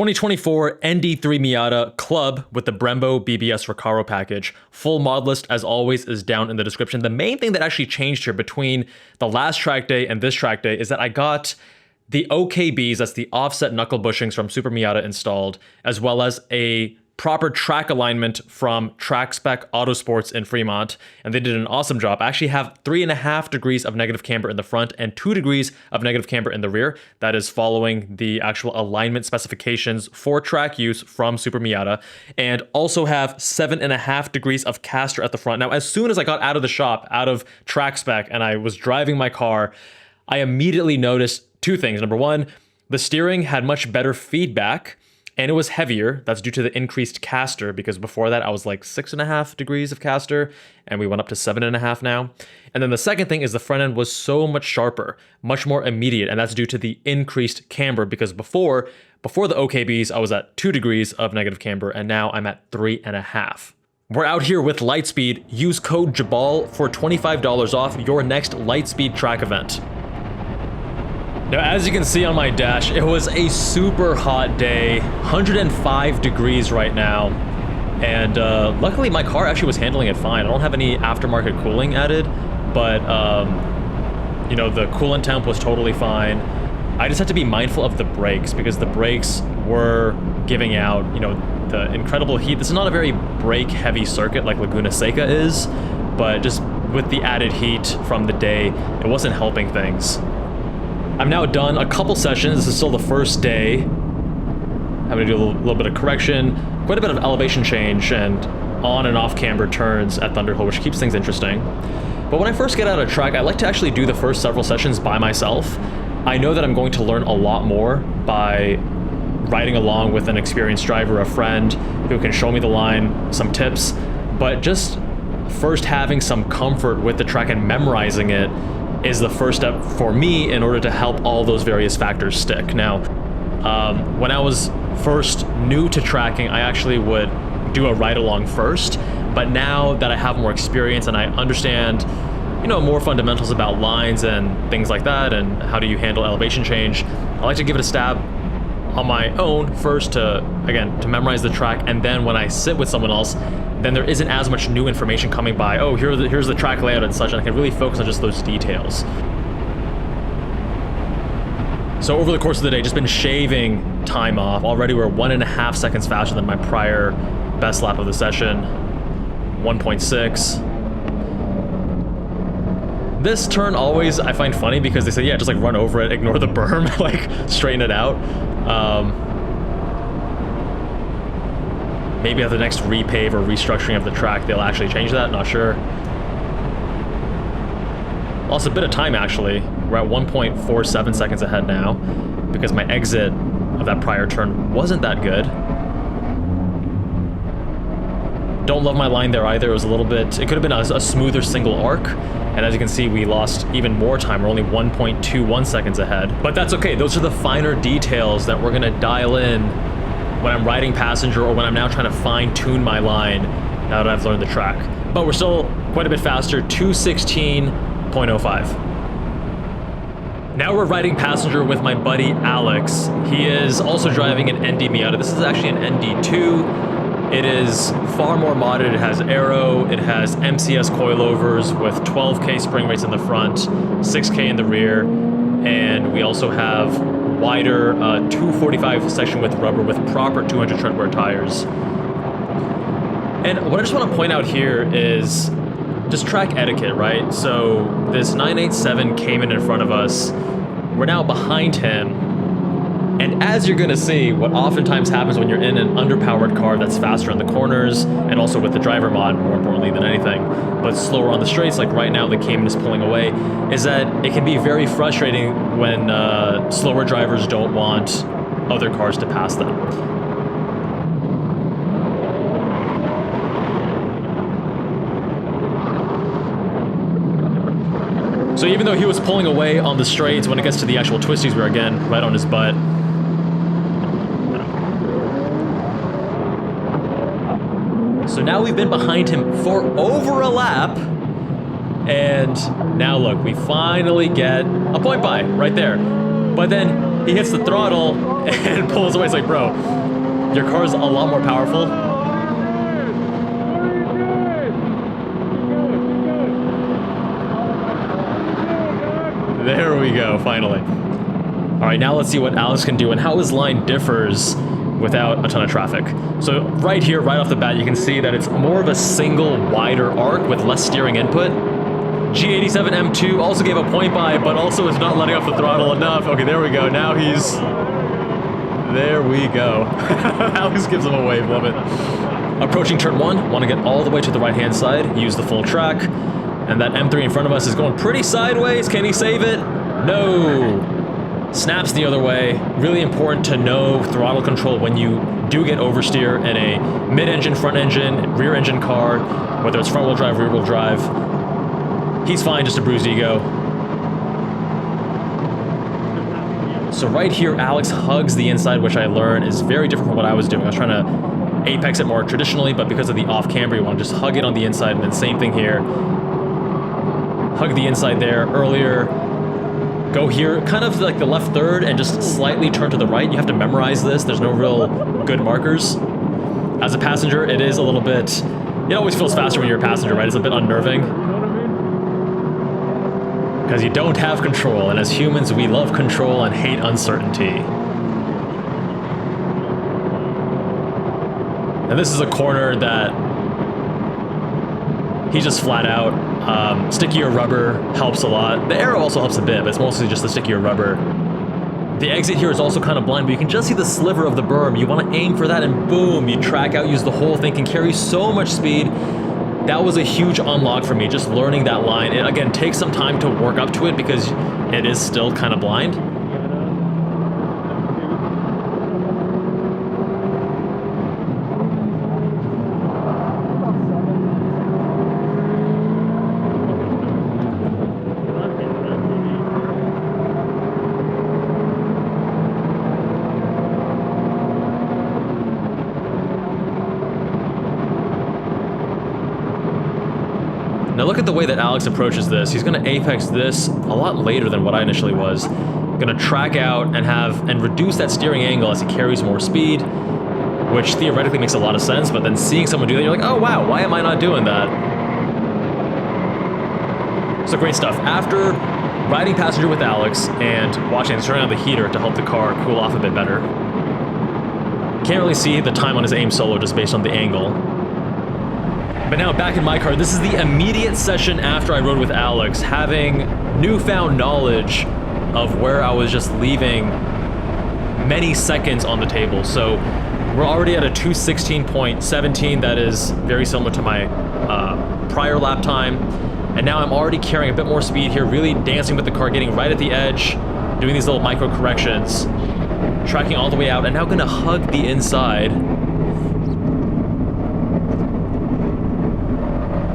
2024 ND3 Miata Club with the Brembo BBS Recaro package. Full mod list, as always, is down in the description. The main thing that actually changed here between the last track day and this track day is that I got the OKBs, that's the offset knuckle bushings from Supermiata installed, as well as a proper track alignment from Track Spec Autosports in Fremont, and they did an awesome job. I actually have 3.5 degrees of negative camber in the front and 2 degrees of negative camber in the rear. That is following the actual alignment specifications for track use from Supermiata, and also have 7.5 degrees of caster at the front. Now, as soon as I got out of the shop, out of Track Spec, and I was driving my car, I immediately noticed two things. Number one, the steering had much better feedback, and it was heavier. That's due to the increased caster, because before that I was like 6.5 degrees of caster, and we went up to 7.5 now. And then the second thing is the front end was so much sharper, much more immediate, and that's due to the increased camber, because before the OKBs I was at 2 degrees of negative camber, and now I'm at 3.5. We're out here with Lightspeed. Use code JABAL for $25 off your next Lightspeed track event. Now, as you can see on my dash, it was a super hot day, 105 degrees right now, and luckily my car actually was handling it fine. I don't have any aftermarket cooling added, but you know, the coolant temp was totally fine. I just had to be mindful of the brakes, because the brakes were giving out, you know, the incredible heat. This is not a very brake heavy circuit like Laguna Seca is, but just with the added heat from the day, it wasn't helping things. I've now done a couple sessions. This is still the first day. Having to do a little bit of correction, quite a bit of elevation change, and on and off camber turns at Thunderhill, which keeps things interesting. But when I first get out of track, I like to actually do the first several sessions by myself. I know that I'm going to learn a lot more by riding along with an experienced driver, a friend who can show me the line, some tips, but just first having some comfort with the track and memorizing it is the first step for me in order to help all those various factors stick. Now, when I was first new to tracking, I actually would do a ride-along first, but now that I have more experience and I understand, you know, more fundamentals about lines and things like that, and how do you handle elevation change, I like to give it a stab on my own first to memorize the track, and then when I sit with someone else, then there isn't as much new information coming by. Oh, here's the track layout and such, and I can really focus on just those details. So over the course of the day, just been shaving time off. Already we're 1.5 seconds faster than my prior best lap of the session, 1.6. This turn always I find funny, because they say, yeah, just like run over it, ignore the berm, like straighten it out. Maybe at the next repave or restructuring of the track, they'll actually change that, not sure. Lost a bit of time, actually. We're at 1.47 seconds ahead now, because my exit of that prior turn wasn't that good. Don't love my line there either. It was a little bit, it could have been a smoother single arc, and as you can see, we lost even more time. We're only 1.21 seconds ahead, but that's okay. Those are the finer details that we're gonna dial in when I'm riding passenger, or when I'm now trying to fine-tune my line now that I've learned the track. But we're still quite a bit faster, 2:16.05. Now we're riding passenger with my buddy Alex. He is also driving an ND Miata. This is actually an ND2. It is far more modded. It has aero, it has MCS coilovers with 12K spring rates in the front, 6K in the rear, and we also have wider 245 section width rubber with proper 200 tread wear tires. And what I just want to point out here is just track etiquette, right? So this 987 came in front of us. We're now behind him. And as you're gonna see, what oftentimes happens when you're in an underpowered car that's faster in the corners, and also with the driver mod, more importantly than anything, but slower on the straights, like right now the Cayman is pulling away, is that it can be very frustrating when slower drivers don't want other cars to pass them. So even though he was pulling away on the straights, when it gets to the actual twisties, we're again right on his butt. So now we've been behind him for over a lap, and now look, we finally get a point by right there. But then He hits the throttle and pulls away. It's like, bro, your car's a lot more powerful. There we go, finally. All right, now let's see what Alex can do and how his line differs without a ton of traffic. So right here, right off the bat, you can see that it's more of a single wider arc with less steering input. G87 M2 also gave a point by, but also is not letting off the throttle enough. Okay, there we go. Now he's... There we go. Alex gives him a wave, love it. Approaching turn 1, want to get all the way to the right-hand side, use the full track. And that M3 in front of us is going pretty sideways. Can he save it? No. Snaps the other way. Really important to know throttle control when you do get oversteer in a mid-engine, front-engine, rear-engine car, whether it's front-wheel drive, rear-wheel drive. He's fine, just a bruised ego. So right here, Alex hugs the inside, which I learned is very different from what I was doing. I was trying to apex it more traditionally, but because of the off camber, you want to just hug it on the inside, and then same thing here. Hug the inside there earlier. Go here, kind of like the left third, and just slightly turn to the right. You have to memorize this. There's no real good markers. As a passenger, it is a little bit... It always feels faster when you're a passenger, right? It's a bit unnerving. Because you don't have control, and as humans, we love control and hate uncertainty. And this is a corner that he just flat out. Stickier rubber helps a lot. The aero also helps a bit, but it's mostly just the stickier rubber. The exit here is also kind of blind, but you can just see the sliver of the berm. You want to aim for that, and boom, you track out, use the whole thing, can carry so much speed. That was a huge unlock for me, just learning that line. It, again, takes some time to work up to it because it is still kind of blind. Now look at the way that Alex approaches this. He's going to apex this a lot later than what I initially was. Going to track out and reduce that steering angle as he carries more speed, which theoretically makes a lot of sense, but then seeing someone do that, you're like, oh wow, why am I not doing that? So great stuff. After riding passenger with Alex and watching him turn on the heater to help the car cool off a bit better, can't really see the time on his aim solo just based on the angle. But now back in my car, this is the immediate session after I rode with Alex, having newfound knowledge of where I was just leaving many seconds on the table. So we're already at a 2:16.17. That is very similar to my prior lap time. And now I'm already carrying a bit more speed here, really dancing with the car, getting right at the edge, doing these little micro corrections, tracking all the way out, and now gonna hug the inside.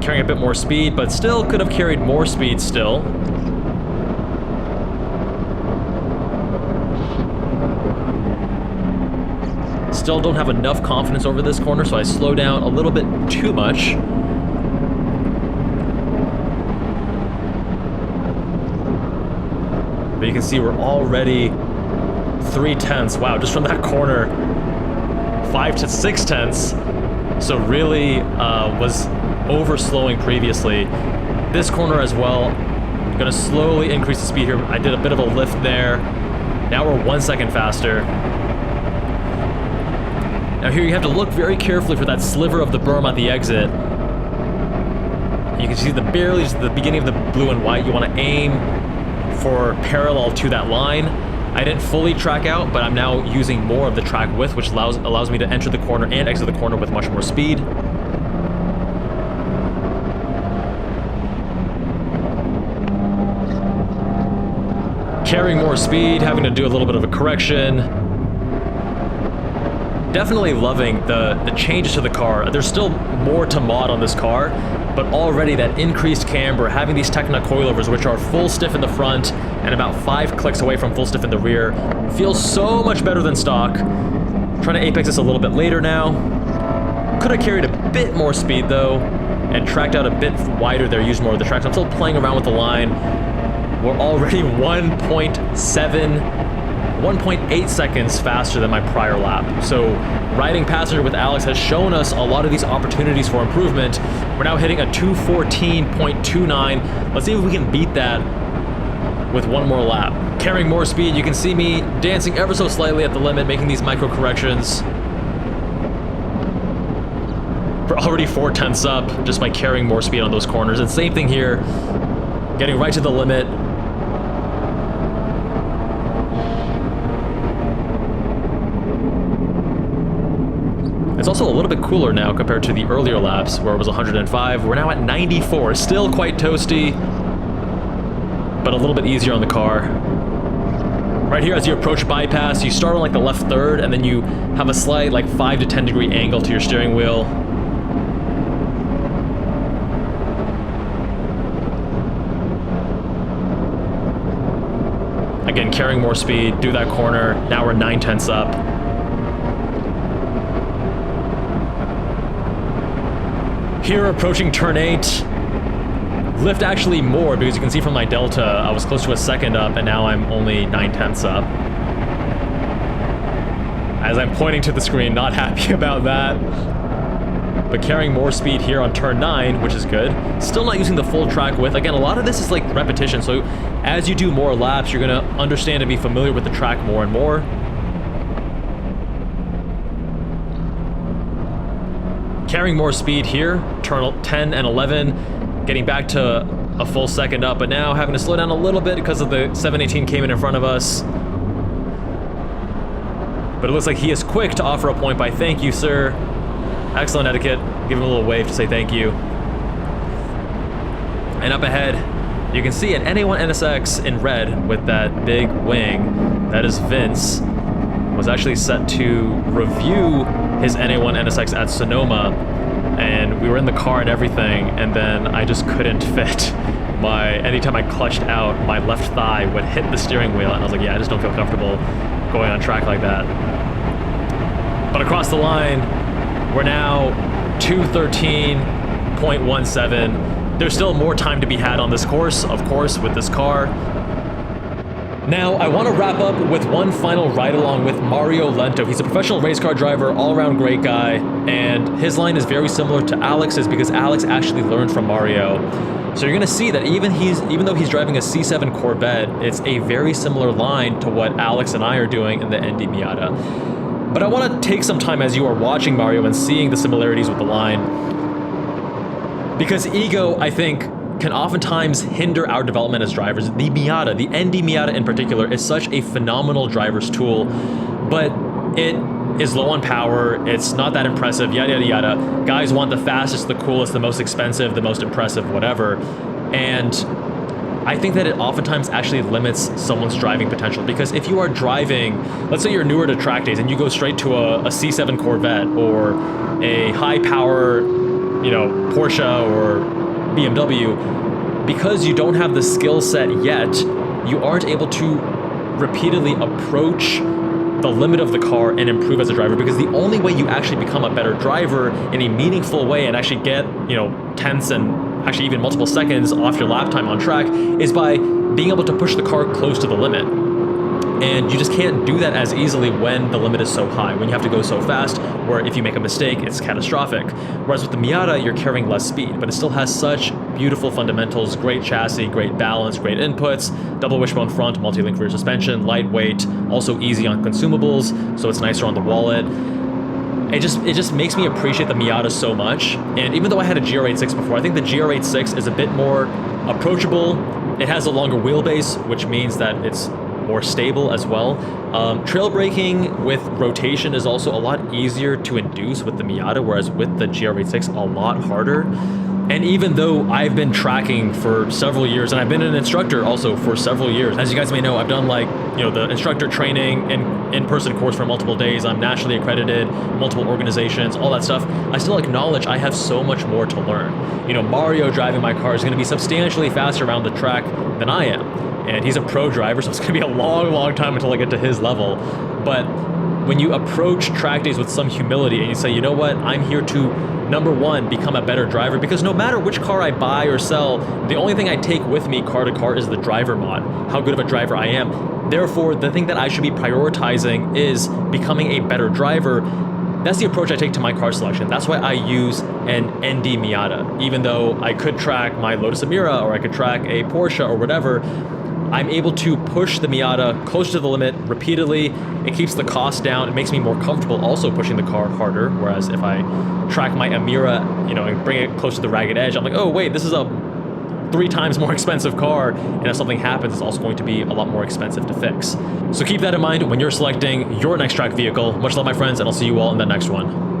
Carrying a bit more speed, but still could have carried more speed still. Still don't have enough confidence over this corner, so I slow down a little bit too much. But you can see we're already 3/10. Wow, just from that corner, 5 to 6/10. So really was over slowing previously. This corner as well, I'm gonna slowly increase the speed here. I did a bit of a lift there. Now we're 1 second faster. Now here you have to look very carefully for that sliver of the berm at the exit. You can see barely just the beginning of the blue and white. You want to aim for parallel to that line. I didn't fully track out, but I'm now using more of the track width, which allows me to enter the corner and exit the corner with much more speed. Carrying more speed, having to do a little bit of a correction. Definitely loving the changes to the car. There's still more to mod on this car, but already that increased camber, having these Tecna Coilovers, which are full stiff in the front and about 5 clicks away from full stiff in the rear, feels so much better than stock. Trying to apex this a little bit later now. Could have carried a bit more speed though, and tracked out a bit wider there, used more of the tracks. I'm still playing around with the line. We're already 1.7 1.8 seconds faster than my prior lap. So riding passenger with Alex has shown us a lot of these opportunities for improvement. We're now hitting a 2:14.29. Let's see if we can beat that with one more lap. Carrying more speed, you can see me dancing ever so slightly at the limit, making these micro corrections. We're already 4/10 up just by carrying more speed on those corners. And same thing here, getting right to the limit. It's also a little bit cooler now compared to the earlier laps where it was 105. We're now at 94. Still quite toasty, but a little bit easier on the car. Right here, as you approach bypass, you start on like the left third, and then you have a slight like 5 to 10 degree angle to your steering wheel. Again, carrying more speed, do that corner. Now we're 9/10 up. Here, approaching turn 8. Lift actually more, because you can see from my delta, I was close to a second up, and now I'm only 9/10 up. As I'm pointing to the screen, not happy about that. But carrying more speed here on turn 9, which is good. Still not using the full track width. Again, a lot of this is like repetition, so as you do more laps, you're gonna understand and be familiar with the track more and more. Carrying more speed here, turn 10 and 11, getting back to a full second up, but now having to slow down a little bit because of the 718 came in front of us. But it looks like he is quick to offer a point by "Thank you, sir." Excellent etiquette. Give him a little wave to say thank you. And up ahead, you can see an NA1 NSX in red with that big wing. That is Vince. Was actually set to review his NA1 NSX at Sonoma, and we were in the car and everything, and then I just couldn't fit. Anytime I clutched out, my left thigh would hit the steering wheel, and I was like, yeah, I just don't feel comfortable going on track like that. But across the line, we're now 2:13.17. There's still more time to be had on this course, of course, with this car. Now, I want to wrap up with one final ride-along with Mario Lento. He's a professional race car driver, all-around great guy, and his line is very similar to Alex's because Alex actually learned from Mario. So you're going to see that even though he's driving a C7 Corvette, it's a very similar line to what Alex and I are doing in the ND Miata. But I want to take some time as you are watching Mario and seeing the similarities with the line, because ego, I think, can oftentimes hinder our development as drivers. The Miata, the ND Miata in particular, is such a phenomenal driver's tool, but it is low on power, it's not that impressive, yada yada yada. Guys want the fastest, the coolest, the most expensive, the most impressive, whatever. And I think that it oftentimes actually limits someone's driving potential, because if you are driving, let's say you're newer to track days and you go straight to a C7 Corvette or a high power, Porsche or BMW, because you don't have the skill set yet, you aren't able to repeatedly approach the limit of the car and improve as a driver, because the only way you actually become a better driver in a meaningful way and actually get, tenths and actually even multiple seconds off your lap time on track is by being able to push the car close to the limit. And you just can't do that as easily when the limit is so high, when you have to go so fast, where if you make a mistake, it's catastrophic. Whereas with the Miata, you're carrying less speed, but it still has such beautiful fundamentals, great chassis, great balance, great inputs, double wishbone front, multi-link rear suspension, lightweight, also easy on consumables, so it's nicer on the wallet. It just makes me appreciate the Miata so much. And even though I had a GR86 before, I think the GR86 is a bit more approachable. It has a longer wheelbase, which means that it's more stable as well. Trail braking with rotation is also a lot easier to induce with the Miata, whereas with the GR86, a lot harder. And even though I've been tracking for several years, and I've been an instructor also for several years, as you guys may know, I've done the instructor training and in-person course for multiple days. I'm nationally accredited, multiple organizations, all that stuff. I still acknowledge I have so much more to learn. Mario driving my car is going to be substantially faster around the track than I am. And he's a pro driver, so it's going to be a long, long time until I get to his level. But when you approach track days with some humility and you say, you know what, I'm here to, number one, become a better driver, because no matter which car I buy or sell, the only thing I take with me car to car is the driver mod, how good of a driver I am. Therefore, the thing that I should be prioritizing is becoming a better driver. That's the approach I take to my car selection. That's why I use an ND Miata. Even though I could track my Lotus Emira or I could track a Porsche or whatever, I'm able to push the Miata close to the limit repeatedly. It keeps the cost down. It makes me more comfortable also pushing the car harder. Whereas if I track my Emira, you know, and bring it close to the ragged edge, I'm like, oh wait, this is a 3 times more expensive car, and if something happens, it's also going to be a lot more expensive to fix. So keep that in mind when you're selecting your next track vehicle. Much love, my friends, and I'll see you all in the next one.